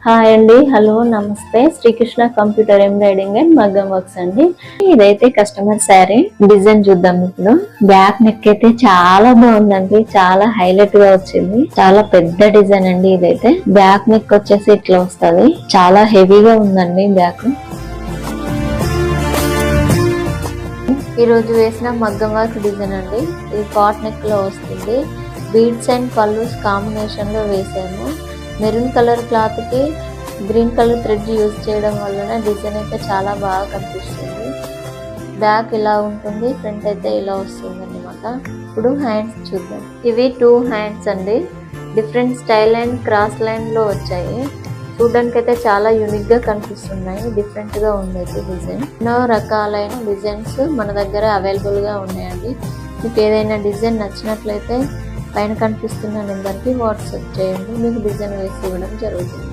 Hi అండి, hello నమస్తే. Srikrishna computer embroidering and మగ్గం వర్క్స్ అండి. ఇదైతే కస్టమర్ శారీ డిజైన్ చూద్దాం. ఇప్పుడు బ్యాక్ నెక్ అయితే చాలా బాగుందండి, చాలా హైలైట్ గా వచ్చింది. చాలా పెద్ద డిజైన్ అండి. ఇదైతే బ్యాక్ నెక్ వచ్చేసి ఇట్లా వస్తుంది, చాలా హెవీగా ఉందండి బ్యాక్. ఈ రోజు వేసిన మగ్గం వర్క్ డిజైన్ అండి. ఇది కాట్ నెక్ లో వస్తుంది. బీడ్స్ అండ్ పల్లూస్ కాంబినేషన్ లో వేసాము. మెరూన్ కలర్ క్లాత్ కి గ్రీన్ కలర్ థ్రెడ్ యూజ్ చేయడం వలన డిజైన్ అయితే చాలా బాగా కనిపిస్తుంది. బ్యాక్ ఇలా ఉంటుంది, ఫ్రంట్ అయితే ఇలా వస్తుంది అన్నమాట. ఇప్పుడు హ్యాండ్స్ చూద్దాం. ఇవి 2 హ్యాండ్స్ అండి. Different style and cross line లో వచ్చాయి. చూడడానికి అయితే చాలా యూనిక్ గా కనిపిస్తున్నాయి. డిఫరెంట్ గా ఉంది డిజైన్. ఎన్నో రకాలైన డిజైన్స్ మన దగ్గర అవైలబుల్ గా ఉన్నాయండి. మీకు ఏదైనా డిజైన్ నచ్చినట్లయితే పైన కనిపిస్తున్న నెంబర్కి వాట్సాప్ చేయండి, మీకు డిజైన్ వేసి ఇవ్వడం జరుగుతుంది.